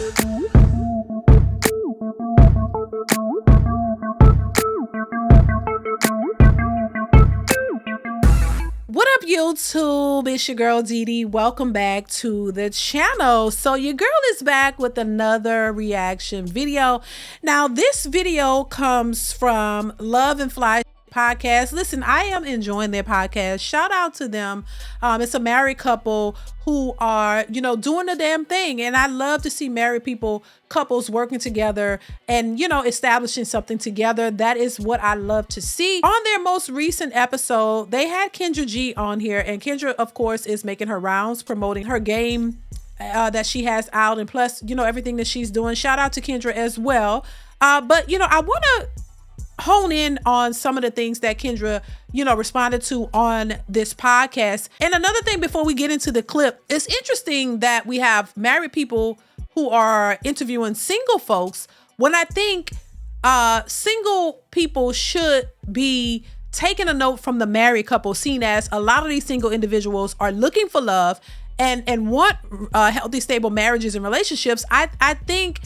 What up, YouTube? It's your girl DeeDee. Welcome back to the channel. So your girl is back with another reaction video. Now this video comes from Love and Fly podcast. Listen, I am enjoying their podcast. Shout out to them. It's a married couple who are, doing the damn thing. And I love to see married couples working together and, establishing something together. That is what I love to see. On their most recent episode, they had Kendra G on here. And Kendra, of course, is making her rounds, promoting her game that she has out. And plus, everything that she's doing. Shout out to Kendra as well. But, I want to hone in on some of the things that Kendra, responded to on this podcast. And another thing before we get into the clip, it's interesting that we have married people who are interviewing single folks when I think single people should be taking a note from the married couple, seen as a lot of these single individuals are looking for love and want healthy, stable marriages and relationships. I think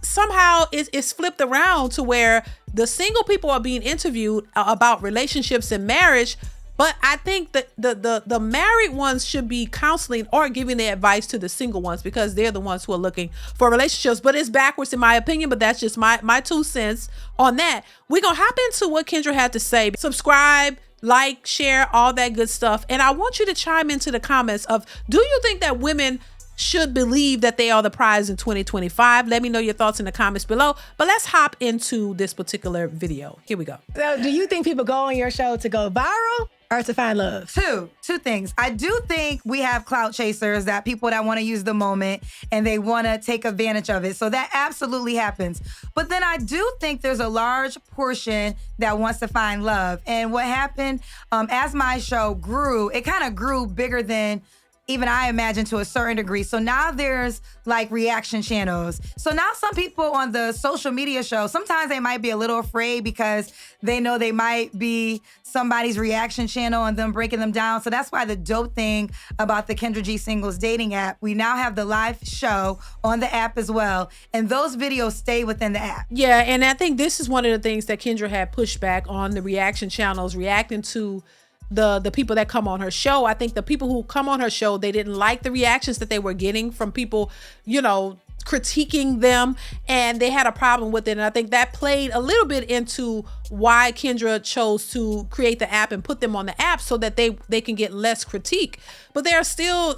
somehow it's flipped around to where the single people are being interviewed about relationships and marriage, but I think that the married ones should be counseling or giving their advice to the single ones because they're the ones who are looking for relationships. But it's backwards in my opinion, but that's just my 2 cents on that. We're gonna hop into what Kendra had to say. Subscribe, like, share, all that good stuff. And I want you to chime into the comments of, do you think that women should believe that they are the prize in 2025? Let me know your thoughts in the comments below. But let's hop into this particular video. Here we go. So do you think people go on your show to go viral or to find love? Two things. I do think we have clout chasers, that people that want to use the moment and they want to take advantage of it. So that absolutely happens. But then I do think there's a large portion that wants to find love. And what happened as my show grew, it kind of grew bigger than even I imagine to a certain degree. So now there's like reaction channels. So now some people on the social media show, sometimes they might be a little afraid because they know they might be somebody's reaction channel and them breaking them down. So that's why the dope thing about the Kendra G Singles dating app, we now have the live show on the app as well. And those videos stay within the app. Yeah, and I think this is one of the things that Kendra had pushed back on, the reaction channels, reacting to the people that come on her show. I think the people who come on her show, they didn't like the reactions that they were getting from people, critiquing them, and they had a problem with it. And I think that played a little bit into why Kendra chose to create the app and put them on the app so that they can get less critique. But there are still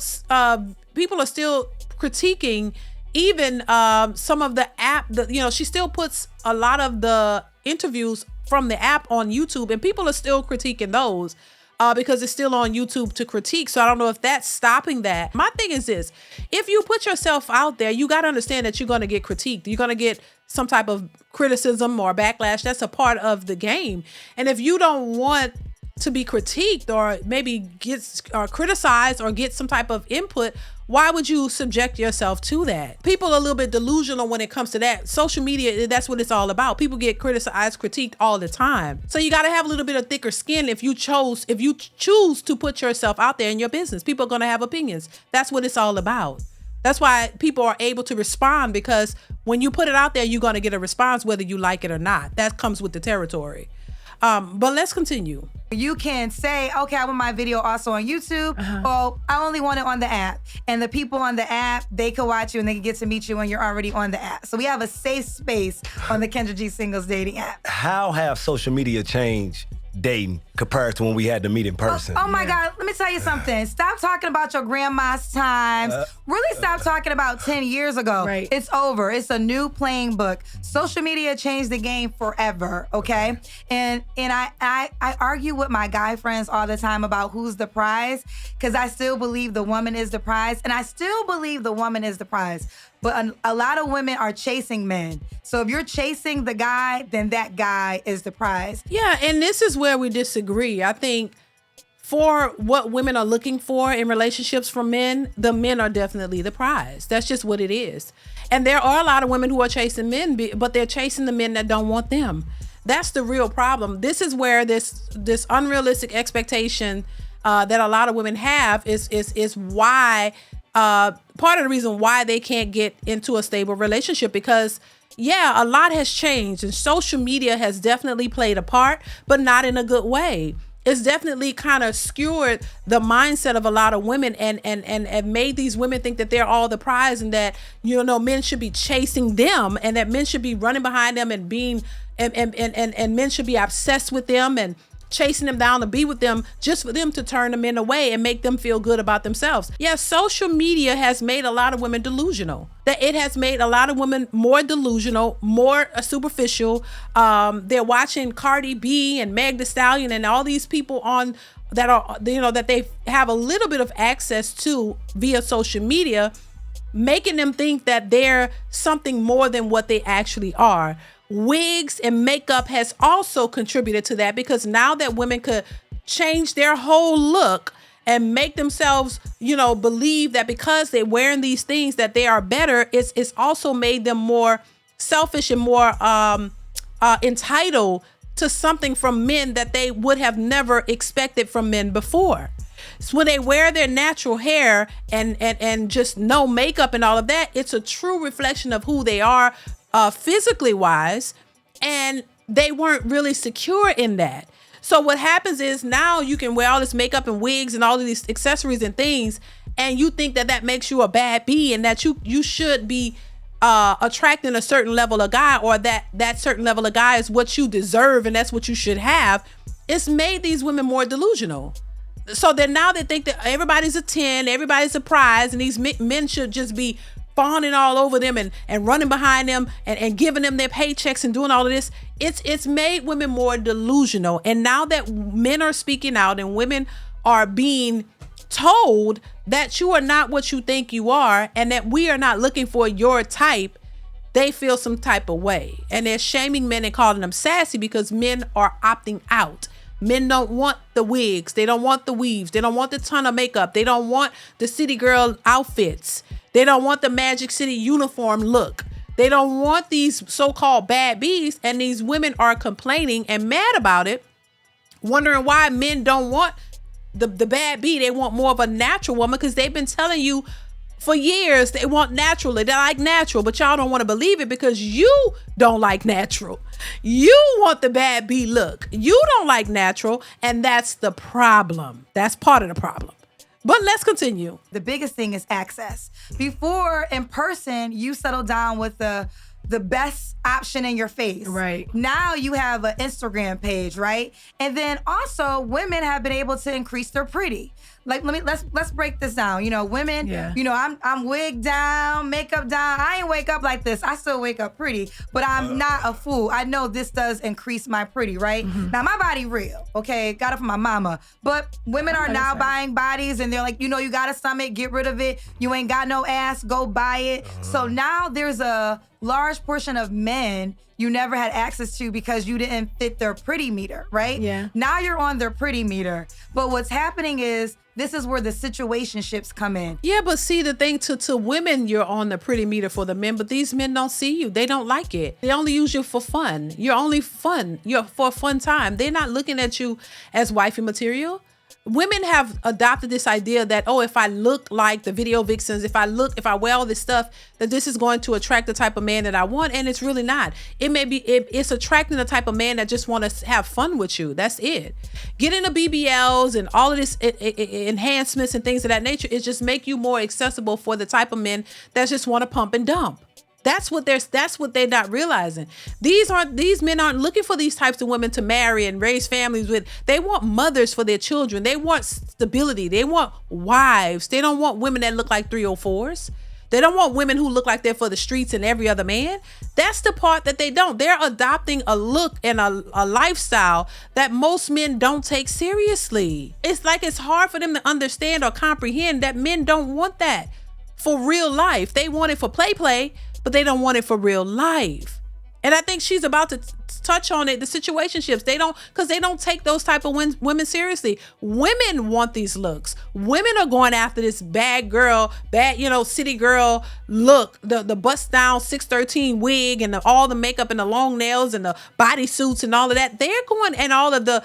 people are still critiquing even some of the app. She still puts a lot of the interviews from the app on YouTube, and people are still critiquing those because it's still on YouTube to critique. So I don't know if that's stopping that. My thing is this: if you put yourself out there, you got to understand that you're going to get critiqued. You're going to get some type of criticism or backlash. That's a part of the game. And if you don't want to be critiqued or maybe get criticized or get some type of input, why would you subject yourself to that? People are a little bit delusional when it comes to that. Social media, that's what it's all about. People get criticized, critiqued all the time. So you got to have a little bit of thicker skin if you choose to put yourself out there in your business. People are going to have opinions. That's what it's all about. That's why people are able to respond, because when you put it out there, you're going to get a response whether you like it or not. That comes with the territory. But let's continue. You can say, okay, I want my video also on YouTube, or I only want it on the app. And the people on the app, they can watch you and they can get to meet you when you're already on the app. So we have a safe space on the Kendra G Singles dating app. How have social media changed dating compared to when we had to meet in person? Oh my God, let me tell you something. Stop talking about your grandma's times. Really stop talking about 10 years ago. Right. It's over. It's a new playing book. Social media changed the game forever, okay? And I argue with my guy friends all the time about who's the prize, because I still believe the woman is the prize, and I still believe the woman is the prize. But a lot of women are chasing men. So if you're chasing the guy, then that guy is the prize. Yeah, and this is where we disagree. I think for what women are looking for in relationships from men, the men are definitely the prize. That's just what it is. And there are a lot of women who are chasing men, but they're chasing the men that don't want them. That's the real problem. This is where this unrealistic expectation that a lot of women have is why part of the reason why they can't get into a stable relationship, because yeah, a lot has changed and social media has definitely played a part, but not in a good way. It's definitely kind of skewered the mindset of a lot of women and made these women think that they're all the prize, and that, you know, men should be chasing them, and that men should be running behind them and being and men should be obsessed with them and chasing them down to be with them, just for them to turn the men away and make them feel good about themselves. Yeah, social media has made a lot of women delusional. That it has made a lot of women more delusional, more superficial. They're watching Cardi B and Meg Thee Stallion and all these people on that are, you know, that they have a little bit of access to via social media, making them think that they're something more than what they actually are. Wigs and makeup has also contributed to that, because now that women could change their whole look and make themselves, you know, believe that because they're wearing these things that they are better, it's also made them more selfish and more entitled to something from men that they would have never expected from men before. So when they wear their natural hair and just no makeup and all of that, it's a true reflection of who they are physically wise, and they weren't really secure in that. So what happens is now you can wear all this makeup and wigs and all of these accessories and things, and you think that that makes you a bad bee, and that you should be attracting a certain level of guy, or that certain level of guy is what you deserve and that's what you should have. It's made these women more delusional. So then now they think that everybody's a 10, everybody's a prize, and these men should just be fawning all over them and running behind them and giving them their paychecks and doing all of this. It's made women more delusional. And now that men are speaking out and women are being told that you are not what you think you are, and that we are not looking for your type, they feel some type of way. And they're shaming men and calling them sassy because men are opting out. Men don't want the wigs. They don't want the weaves. They don't want the ton of makeup. They don't want the city girl outfits. They don't want the Magic City uniform look. They don't want these so-called bad bees. And these women are complaining and mad about it, wondering why men don't want the bad bee. They want more of a natural woman, because they've been telling you for years they want natural. They like natural, but y'all don't want to believe it because you don't like natural. You want the bad bee look. You don't like natural, and that's the problem. That's part of the problem. But let's continue. The biggest thing is access. Before, in person, you settle down with the best option in your face. Right. Now you have an Instagram page, right? And then also women have been able to increase their pretty. Like, let's break this down. You know, women, you know, I'm wig down, makeup down. I ain't wake up like this. I still wake up pretty, but I'm not a fool. I know this does increase my pretty, right? Mm-hmm. Now my body real, okay? Got it from my mama. But women are now buying bodies, and they're like, you know, you got a stomach, get rid of it. You ain't got no ass, go buy it. So now there's a large portion of men you never had access to because you didn't fit their pretty meter, right? Yeah. Now you're on their pretty meter. But what's happening is, this is where the situationships come in. Yeah, but see, the thing to women, you're on the pretty meter for the men, but these men don't see you. They don't like it. They only use you for fun. You're only fun. You're for a fun time. They're not looking at you as wifey material. Women have adopted this idea that, oh, if I look like the video vixens, if I wear all this stuff, that this is going to attract the type of man that I want. And it's really not. It may be, it's attracting the type of man that just want to have fun with you. That's it. Getting the BBLs and all of this enhancements and things of that nature, it just make you more accessible for the type of men that just want to pump and dump. That's what they're not realizing. These men aren't looking for these types of women to marry and raise families with. They want mothers for their children. They want stability. They want wives. They don't want women that look like 304s. They don't want women who look like they're for the streets and every other man. That's the part that they don't. They're adopting a look and a lifestyle that most men don't take seriously. It's like it's hard for them to understand or comprehend that men don't want that for real life. They want it for play, but they don't want it for real life. And I think she's about to touch on it. The situationships, because they don't take those type of women seriously. Women want these looks. Women are going after this bad girl, city girl look, the bust down 613 wig and all the makeup and the long nails and the body suits and all of that. They're going, and all of the,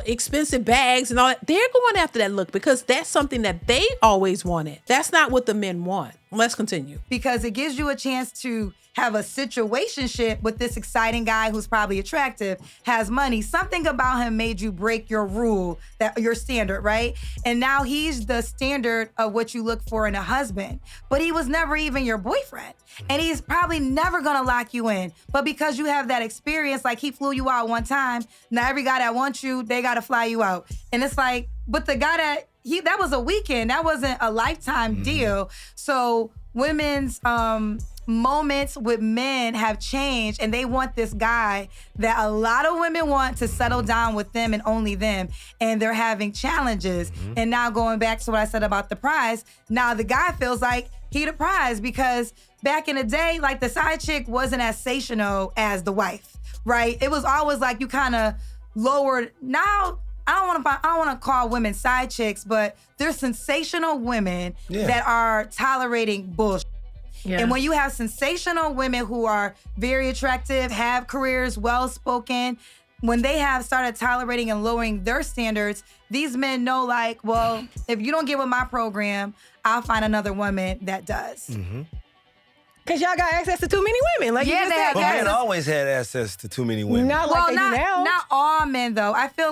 expensive bags and all that. They're going after that look because that's something that they always wanted. That's not what the men want. Let's continue. Because it gives you a chance to have a situationship with this exciting guy who's probably attractive, has money. Something about him made you break your rule, your standard, right? And now he's the standard of what you look for in a husband. But he was never even your boyfriend. And he's probably never gonna lock you in. But because you have that experience, like he flew you out one time, now every guy that wants you, they gotta fly you out. And it's like, but the guy that was a weekend, that wasn't a lifetime deal. So women's moments with men have changed, and they want this guy that a lot of women want to settle down with them and only them, and they're having challenges. And now going back to what I said about the prize, now the guy feels like he the prize, because back in the day, like the side chick wasn't as sensational as the wife, right? It was always like you kind of lowered. Now I don't want to call women side chicks, but they're sensational women that are tolerating bullshit. Yeah. And when you have sensational women who are very attractive, have careers, well-spoken, when they have started tolerating and lowering their standards, these men know, like, well, if you don't get with my program, I'll find another woman that does. Because y'all got access to too many women. Like, yeah, you just said. Men always had access to too many women. Not like they do now. Not all men, though. I feel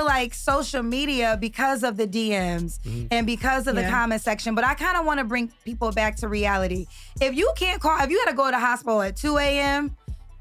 like social media, because of the DMs and because of the comment section, but I kind of want to bring people back to reality. If you got to go to the hospital at 2 a.m.,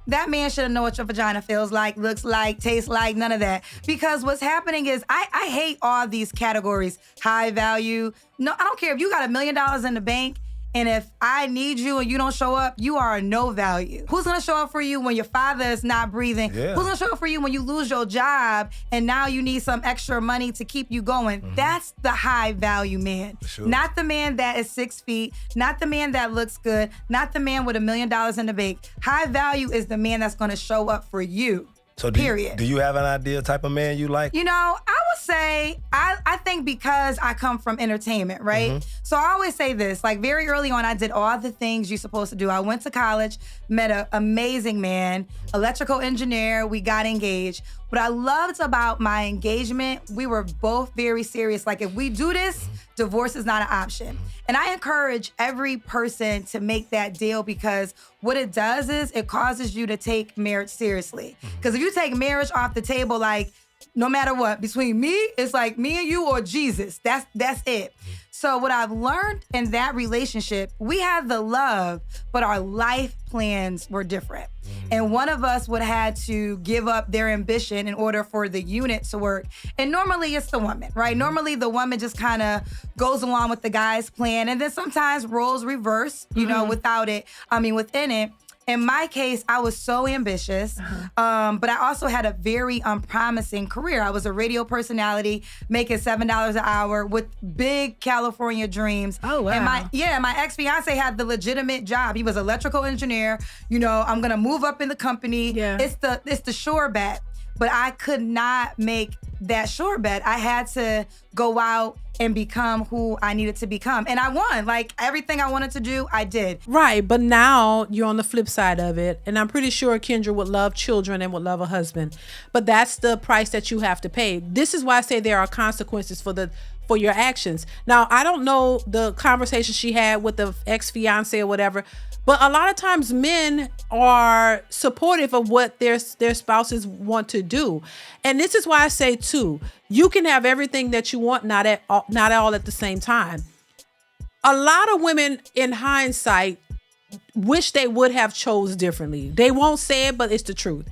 that man should know what your vagina feels like, looks like, tastes like, none of that. Because what's happening is, I hate all these categories. High value. No, I don't care if you got $1 million in the bank, and if I need you and you don't show up, you are no value. Who's gonna show up for you when your father is not breathing? Yeah. Who's gonna show up for you when you lose your job and now you need some extra money to keep you going? That's the high value man. Sure. Not the man that is 6 feet, not the man that looks good, not the man with $1 million in the bank. High value is the man that's gonna show up for you. So period. Do you have an ideal type of man you like? I would say, I think because I come from entertainment, right? So I always say this, like very early on, I did all the things you're supposed to do. I went to college, met an amazing man, electrical engineer, we got engaged. What I loved about my engagement, we were both very serious. Like, if we do this, divorce is not an option. And I encourage every person to make that deal, because what it does is it causes you to take marriage seriously. Because if you take marriage off the table, like, no matter what, between me, it's like me and you or Jesus. That's it. So what I've learned in that relationship, we had the love, but our life plans were different. And one of us would have to give up their ambition in order for the unit to work. And normally it's the woman, right? Normally the woman just kind of goes along with the guy's plan. And then sometimes roles reverse, within it. In my case, I was so ambitious, but I also had a very unpromising career. I was a radio personality, making $7 an hour with big California dreams. Oh, wow. And my ex-fiance had the legitimate job. He was an electrical engineer. I'm gonna move up in the company. Yeah. It's the sure bet. But I could not make that sure bet. I had to go out and become who I needed to become. And I won. Like, everything I wanted to do, I did. Right, but now you're on the flip side of it. And I'm pretty sure Kendra would love children and would love a husband. But that's the price that you have to pay. This is why I say there are consequences for your actions. Now, I don't know the conversation she had with the ex-fiance or whatever, but a lot of times men are supportive of what their spouses want to do. And this is why I say, too, you can have everything that you want, not all at the same time. A lot of women, in hindsight, wish they would have chose differently. They won't say it, but it's the truth.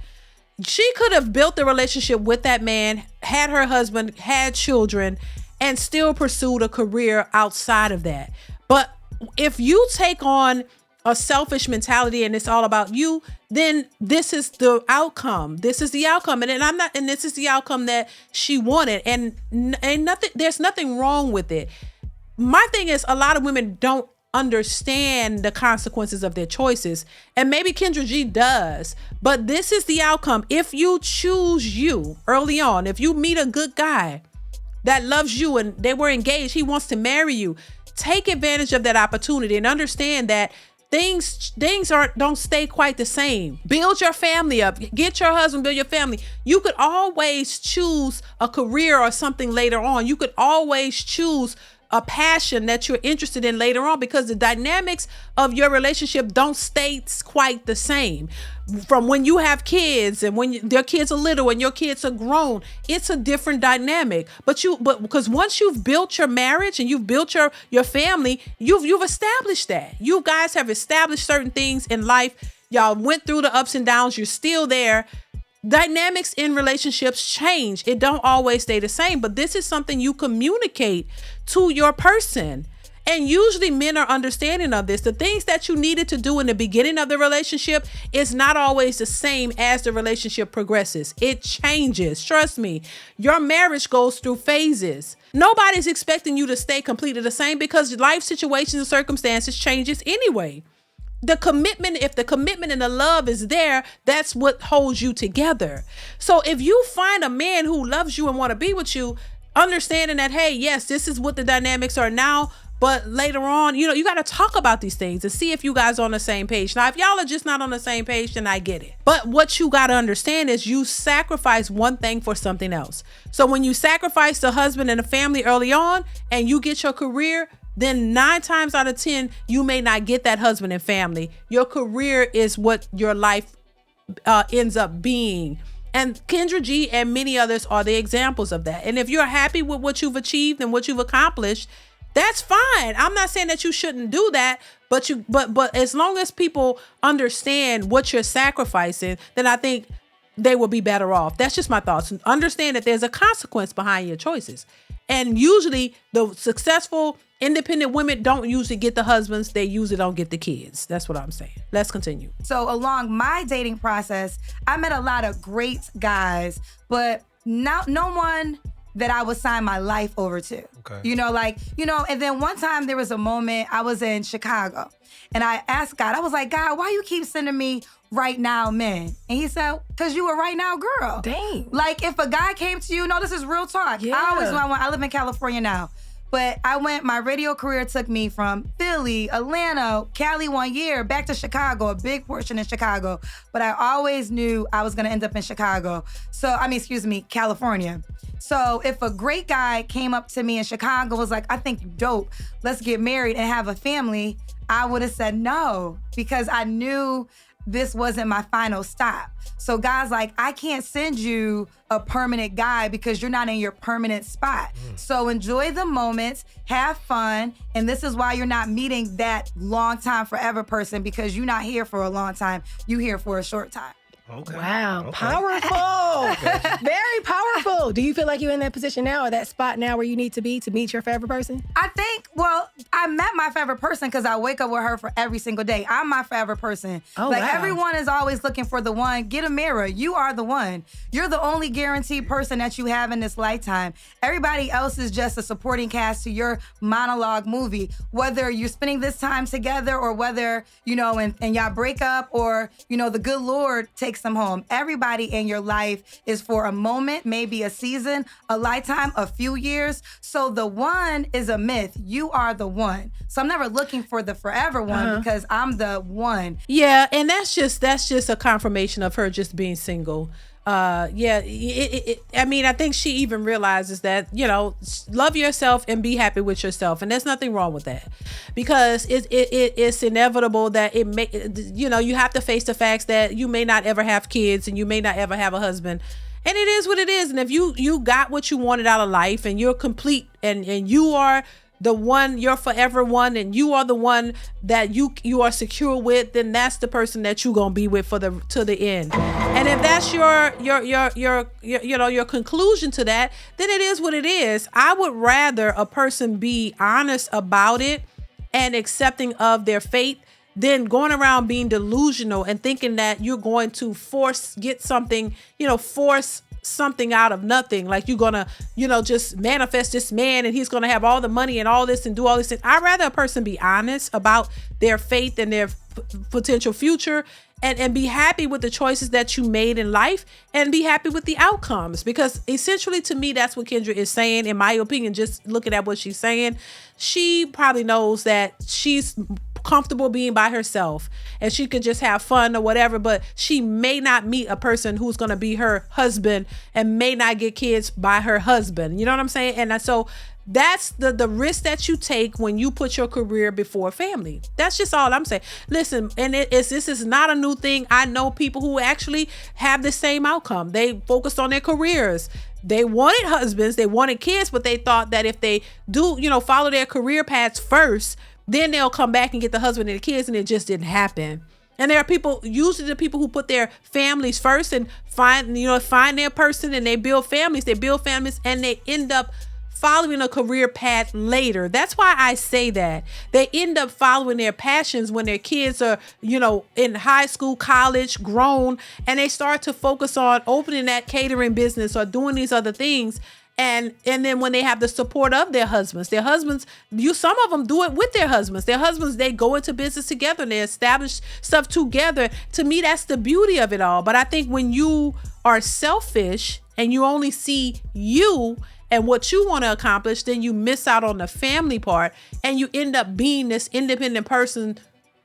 She could have built the relationship with that man, had her husband, had children, and still pursued a career outside of that. But if you take on a selfish mentality and it's all about you, then this is the outcome. This is the outcome. And this is the outcome that she wanted. And there's nothing wrong with it. My thing is, a lot of women don't understand the consequences of their choices. And maybe Kendra G does, but this is the outcome. If you choose you early on, if you meet a good guy that loves you and they were engaged, he wants to marry you, take advantage of that opportunity and understand that things don't stay quite the same. Build your family up. Get your husband, build your family. You could always choose a career or something later on. You could always choose a passion that you're interested in later on, because the dynamics of your relationship don't stay quite the same. From when you have kids and when their kids are little and your kids are grown, it's a different dynamic. But because once you've built your marriage and you've built your family, you've established that. You guys have established certain things in life. Y'all went through the ups and downs. You're still there. Dynamics in relationships change. It don't always stay the same, but this is something you communicate to your person. And usually men are understanding of this. The things that you needed to do in the beginning of the relationship is not always the same as the relationship progresses. It changes. Trust me. Your marriage goes through phases. Nobody's expecting you to stay completely the same, because life situations and circumstances changes anyway. If the commitment and the love is there, that's what holds you together. So if you find a man who loves you and want to be with you, understanding that, hey, yes, this is what the dynamics are now, but later on, you got to talk about these things and see if you guys are on the same page. Now, if y'all are just not on the same page, then I get it. But what you got to understand is you sacrifice one thing for something else. So when you sacrifice the husband and the family early on and you get your career, then 9 times out of 10, you may not get that husband and family. Your career is what your life ends up being. And Kendra G and many others are the examples of that. And if you're happy with what you've achieved and what you've accomplished, that's fine. I'm not saying that you shouldn't do that, but as long as people understand what you're sacrificing, then I think they will be better off. That's just my thoughts. Understand that there's a consequence behind your choices. And usually the successful independent women don't usually get the husbands. They usually don't get the kids. That's what I'm saying. Let's continue. So along my dating process, I met a lot of great guys, but no one that I would sign my life over to. Okay. And then one time there was a moment I was in Chicago and I asked God, I was like, God, why you keep sending me right now men? And he said, because you a right now girl. Dang. Like if a guy came to you, no, this is real talk. Yeah. I live in California now. But my radio career took me from Philly, Atlanta, Cali 1 year, back to Chicago, a big portion in Chicago. But I always knew I was gonna end up in California. So if a great guy came up to me in Chicago, was like, I think you dope, let's get married and have a family, I would have said no, because I knew this wasn't my final stop. So guys, like, I can't send you a permanent guy because you're not in your permanent spot. So enjoy the moments, have fun, and this is why you're not meeting that long time forever person, because you're not here for a long time, you here for a short time. Okay. Wow, Okay. powerful. Very powerful. Do you feel like you're in that position now, or that spot now where you need to be to meet your forever person? I think, I met my forever person because I wake up with her for every single day. I'm my forever person. Oh, like, wow. everyone is always looking for the one. Get a mirror. You are the one. You're the only guaranteed person that you have in this lifetime. Everybody else is just a supporting cast to your monologue movie. Whether you're spending this time together or whether, and y'all break up, or, the good Lord takes them home. Everybody in your life is for a moment, maybe a season, a lifetime, a few years. So the one is a myth. You are the one. So I'm never looking for the forever one because I'm the one. Yeah, and that's just a confirmation of her just being single. I think she even realizes that, love yourself and be happy with yourself. And there's nothing wrong with that, because it's inevitable that you have to face the facts that you may not ever have kids and you may not ever have a husband. And it is what it is. And if you got what you wanted out of life and you're complete and you are the one, you're forever one, and you are the one that you are secure with, then that's the person that you're gonna be with to the end. And if that's your conclusion to that, then it is what it is. I would rather a person be honest about it and accepting of their fate than going around being delusional and thinking that you're going to force something out of nothing. Like you're gonna, just manifest this man and he's gonna have all the money and all this and do all this. I'd rather a person be honest about their faith and their potential future, and be happy with the choices that you made in life and be happy with the outcomes. Because essentially, to me, that's what Kendra is saying, in my opinion. Just looking at what she's saying, she probably knows that she's comfortable being by herself and she could just have fun or whatever, but she may not meet a person who's going to be her husband and may not get kids by her husband. You know what I'm saying? And so that's the risk that you take when you put your career before family. That's just all I'm saying. Listen, and this is not a new thing. I know people who actually have the same outcome. They focused on their careers. They wanted husbands, they wanted kids, but they thought that if they do, follow their career paths first, then they'll come back and get the husband and the kids, and it just didn't happen. And there are people, usually the people who put their families first and find their person, and they build families, and they end up following a career path later. That's why I say that. They end up following their passions when their kids are, in high school, college, grown, and they start to focus on opening that catering business or doing these other things. And then when they have the support of their husbands, some of them do it with their husbands. Their husbands, they go into business together and they establish stuff together. To me, that's the beauty of it all. But I think when you are selfish and you only see you and what you want to accomplish, then you miss out on the family part and you end up being this independent person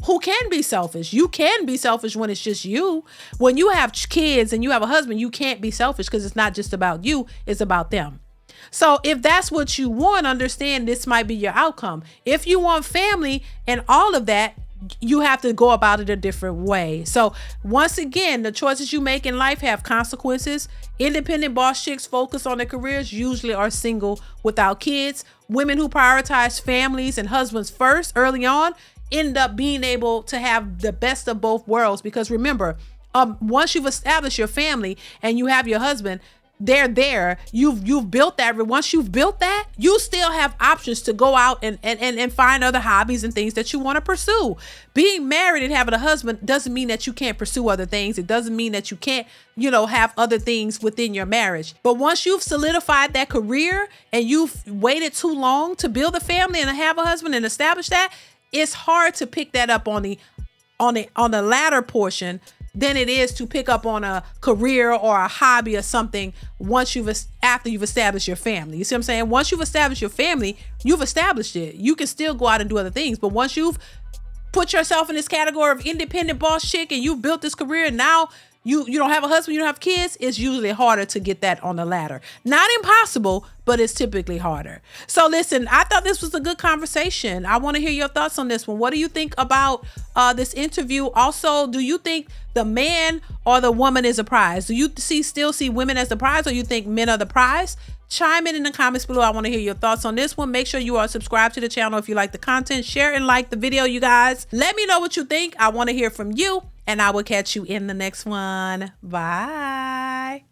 who can be selfish. You can be selfish when it's just you. When you have kids and you have a husband, you can't be selfish because it's not just about you, it's about them. So if that's what you want, understand this might be your outcome. If you want family and all of that, you have to go about it a different way. So once again, the choices you make in life have consequences. Independent boss chicks focus on their careers usually are single without kids. Women who prioritize families and husbands first early on end up being able to have the best of both worlds. Because remember, once you've established your family and you have your husband, they're there. You've built that. Once you've built that, you still have options to go out and find other hobbies and things that you want to pursue. Being married and having a husband doesn't mean that you can't pursue other things. It doesn't mean that you can't, have other things within your marriage. But once you've solidified that career and you've waited too long to build a family and have a husband and establish that, it's hard to pick that up on the latter portion than it is to pick up on a career or a hobby or something after you've established your family. You see what I'm saying? Once you've established your family, you've established it. You can still go out and do other things, but once you've put yourself in this category of independent boss chick and you've built this career and now you don't have a husband, you don't have kids, it's usually harder to get that on the ladder. Not impossible, but it's typically harder. So listen, I thought this was a good conversation. I want to hear your thoughts on this one. What do you think about this interview? Also, do you think the man or the woman is a prize? Do you still see women as the prize, or you think men are the prize? Chime in the comments below. I want to hear your thoughts on this one. Make sure you are subscribed to the channel if you like the content. Share and like the video, you guys. Let me know what you think. I want to hear from you, and I will catch you in the next one. Bye.